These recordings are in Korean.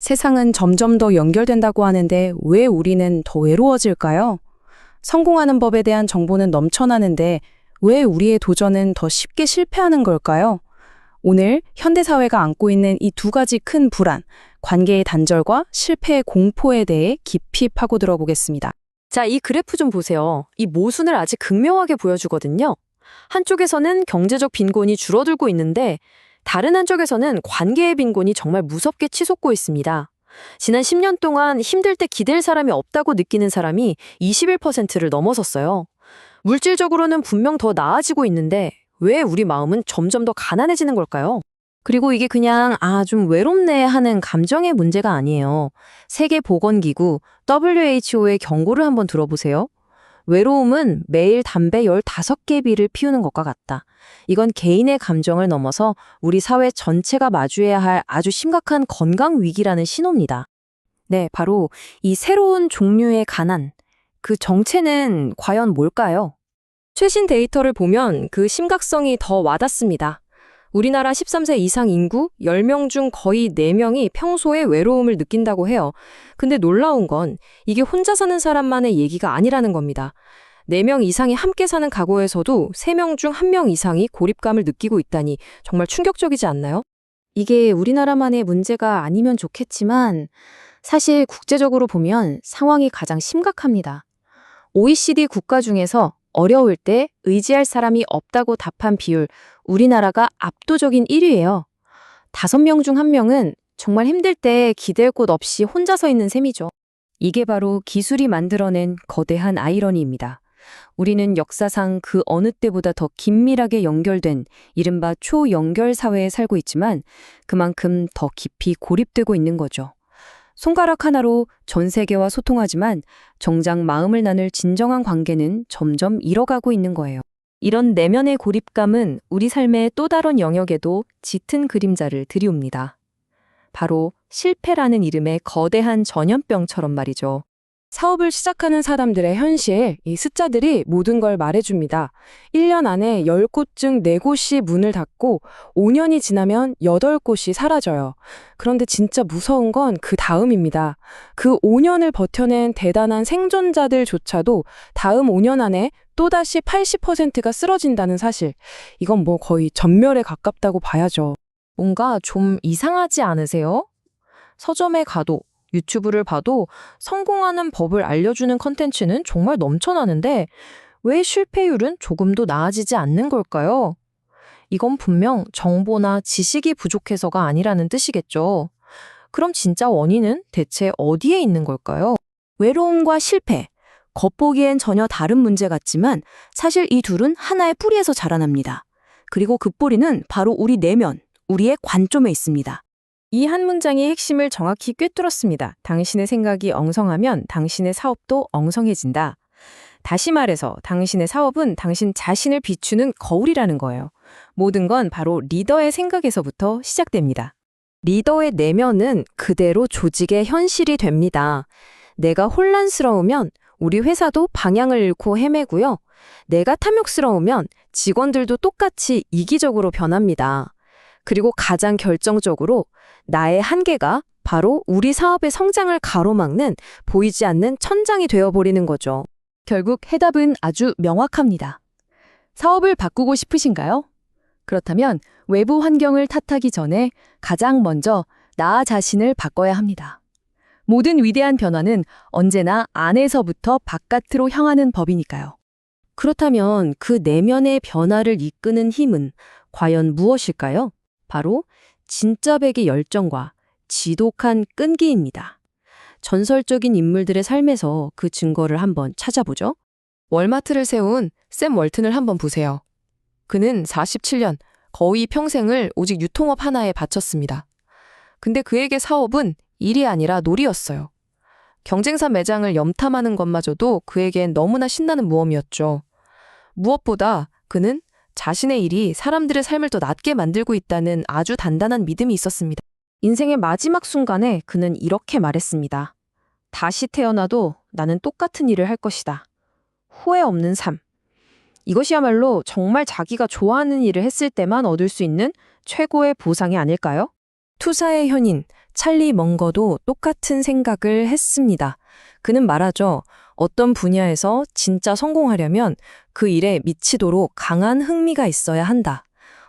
세상은 점점 더 연결된다고 하는데 왜 우리는 더 외로워질까요? 성공하는 법에 대한 정보는 넘쳐나는데 왜 우리의 도전은 더 쉽게 실패하는 걸까요? 오늘 현대사회가 안고 있는 이 두 가지 큰 불안, 관계의 단절과 실패의 공포에 대해 깊이 파고들어 보겠습니다. 자, 이 그래프 좀 보세요. 이 모순을 아주 극명하게 보여주거든요. 한쪽에서는 경제적 빈곤이 줄어들고 있는데 다른 한쪽에서는 관계의 빈곤이 정말 무섭게 치솟고 있습니다. 지난 10년 동안 힘들 때 기댈 사람이 없다고 느끼는 사람이 21%를 넘어섰어요. 물질적으로는 분명 더 나아지고 있는데 왜 우리 마음은 점점 더 가난해지는 걸까요? 그리고 이게 그냥 좀 외롭네 하는 감정의 문제가 아니에요. 세계보건기구 WHO의 경고를 한번 들어보세요. 외로움은 매일 담배 15개 비를 피우는 것과 같다. 이건 개인의 감정을 넘어서 우리 사회 전체가 마주해야 할 아주 심각한 건강 위기라는 신호입니다. 네, 바로 이 새로운 종류의 가난. 그 정체는 과연 뭘까요? 최신 데이터를 보면 그 심각성이 더 와닿습니다. 우리나라 13세 이상 인구 10명 중 거의 4명이 평소에 외로움을 느낀다고 해요. 근데 놀라운 건 이게 혼자 사는 사람만의 얘기가 아니라는 겁니다. 4명 이상이 함께 사는 가구에서도 3명 중 1명 이상이 고립감을 느끼고 있다니 정말 충격적이지 않나요? 이게 우리나라만의 문제가 아니면 좋겠지만 사실 국제적으로 보면 상황이 가장 심각합니다. OECD 국가 중에서 어려울 때 의지할 사람이 없다고 답한 비율, 우리나라가 압도적인 1위예요. 5명 중 1명은 정말 힘들 때 기댈 곳 없이 혼자 서 있는 셈이죠. 이게 바로 기술이 만들어낸 거대한 아이러니입니다. 우리는 역사상 그 어느 때보다 더 긴밀하게 연결된 이른바 초연결 사회에 살고 있지만 그만큼 더 깊이 고립되고 있는 거죠. 손가락 하나로 전 세계와 소통하지만 정작 마음을 나눌 진정한 관계는 점점 잃어가고 있는 거예요. 이런 내면의 고립감은 우리 삶의 또 다른 영역에도 짙은 그림자를 들이옵니다. 바로 실패라는 이름의 거대한 전염병처럼 말이죠. 사업을 시작하는 사람들의 현실, 이 숫자들이 모든 걸 말해줍니다. 1년 안에 10곳 중 4곳이 문을 닫고 5년이 지나면 8곳이 사라져요. 그런데 진짜 무서운 건 그 다음입니다. 그 5년을 버텨낸 대단한 생존자들조차도 다음 5년 안에 또다시 80%가 쓰러진다는 사실. 이건 뭐 거의 전멸에 가깝다고 봐야죠. 뭔가 좀 이상하지 않으세요? 서점에 가도 유튜브를 봐도 성공하는 법을 알려주는 컨텐츠는 정말 넘쳐나는데 왜 실패율은 조금도 나아지지 않는 걸까요? 이건 분명 정보나 지식이 부족해서가 아니라는 뜻이겠죠. 그럼 진짜 원인은 대체 어디에 있는 걸까요? 외로움과 실패, 겉보기엔 전혀 다른 문제 같지만 사실 이 둘은 하나의 뿌리에서 자라납니다. 그리고 그 뿌리는 바로 우리 내면, 우리의 관점에 있습니다. 이 한 문장의 핵심을 정확히 꿰뚫었습니다. 당신의 생각이 엉성하면 당신의 사업도 엉성해진다. 다시 말해서 당신의 사업은 당신 자신을 비추는 거울이라는 거예요. 모든 건 바로 리더의 생각에서부터 시작됩니다. 리더의 내면은 그대로 조직의 현실이 됩니다. 내가 혼란스러우면 우리 회사도 방향을 잃고 헤매고요. 내가 탐욕스러우면 직원들도 똑같이 이기적으로 변합니다. 그리고 가장 결정적으로 나의 한계가 바로 우리 사업의 성장을 가로막는 보이지 않는 천장이 되어버리는 거죠. 결국 해답은 아주 명확합니다. 사업을 바꾸고 싶으신가요? 그렇다면 외부 환경을 탓하기 전에 가장 먼저 나 자신을 바꿔야 합니다. 모든 위대한 변화는 언제나 안에서부터 바깥으로 향하는 법이니까요. 그렇다면 그 내면의 변화를 이끄는 힘은 과연 무엇일까요? 바로 진짜백의 열정과 지독한 끈기입니다. 전설적인 인물들의 삶에서 그 증거를 한번 찾아보죠. 월마트를 세운 샘 월튼을 한번 보세요. 그는 47년, 거의 평생을 오직 유통업 하나에 바쳤습니다. 근데 그에게 사업은 일이 아니라 놀이였어요. 경쟁사 매장을 염탐하는 것마저도 그에겐 너무나 신나는 모험이었죠. 무엇보다 그는 자신의 일이 사람들의 삶을 더 낫게 만들고 있다는 아주 단단한 믿음이 있었습니다. 인생의 마지막 순간에 그는 이렇게 말했습니다. 다시 태어나도 나는 똑같은 일을 할 것이다. 후회 없는 삶. 이것이야말로 정말 자기가 좋아하는 일을 했을 때만 얻을 수 있는 최고의 보상이 아닐까요? 투사의 현인, 찰리 멍거도 똑같은 생각을 했습니다. 그는 말하죠. 어떤 분야에서 진짜 성공하려면 그 일에 미치도록 강한 흥미가 있어야 한다.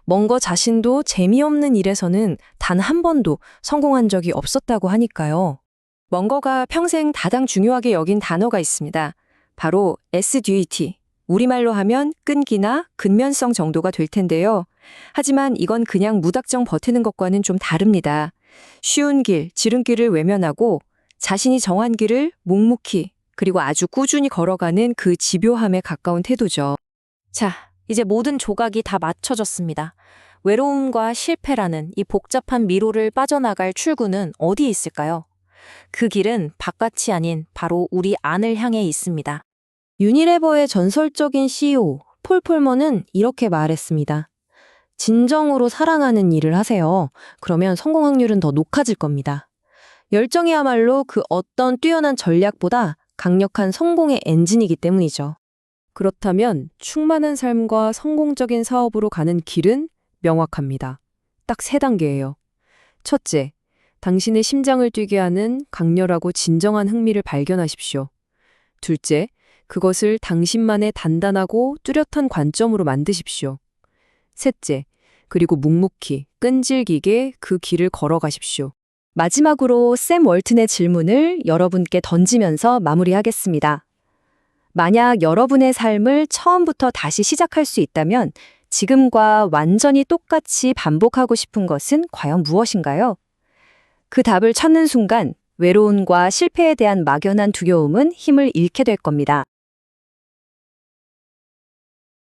멍거 자신도 재미없는 일에서는 단 한 번도 성공한 적이 없었다고 하니까요. 멍거가 평생 가장 중요하게 여긴 단어가 있습니다. 바로 SDT. 우리말로 하면 끈기나 근면성 정도가 될 텐데요. 하지만 이건 그냥 무작정 버티는 것과는 좀 다릅니다. 쉬운 길, 지름길을 외면하고 자신이 정한 길을 묵묵히 그리고 아주 꾸준히 걸어가는 그 집요함에 가까운 태도죠. 자, 이제 모든 조각이 다 맞춰졌습니다. 외로움과 실패라는 이 복잡한 미로를 빠져나갈 출구는 어디에 있을까요? 그 길은 바깥이 아닌 바로 우리 안을 향해 있습니다. 유니레버의 전설적인 CEO 폴 폴머는 이렇게 말했습니다. 진정으로 사랑하는 일을 하세요. 그러면 성공 확률은 더 높아질 겁니다. 열정이야말로 그 어떤 뛰어난 전략보다 강력한 성공의 엔진이기 때문이죠. 그렇다면 충만한 삶과 성공적인 사업으로 가는 길은 명확합니다. 딱 3단계예요. 첫째, 당신의 심장을 뛰게 하는 강렬하고 진정한 흥미를 발견하십시오. 둘째, 그것을 당신만의 단단하고 뚜렷한 관점으로 만드십시오. 셋째, 그리고 묵묵히 끈질기게 그 길을 걸어가십시오. 마지막으로 샘 월튼의 질문을 여러분께 던지면서 마무리하겠습니다. 만약 여러분의 삶을 처음부터 다시 시작할 수 있다면 지금과 완전히 똑같이 반복하고 싶은 것은 과연 무엇인가요? 그 답을 찾는 순간 외로움과 실패에 대한 막연한 두려움은 힘을 잃게 될 겁니다.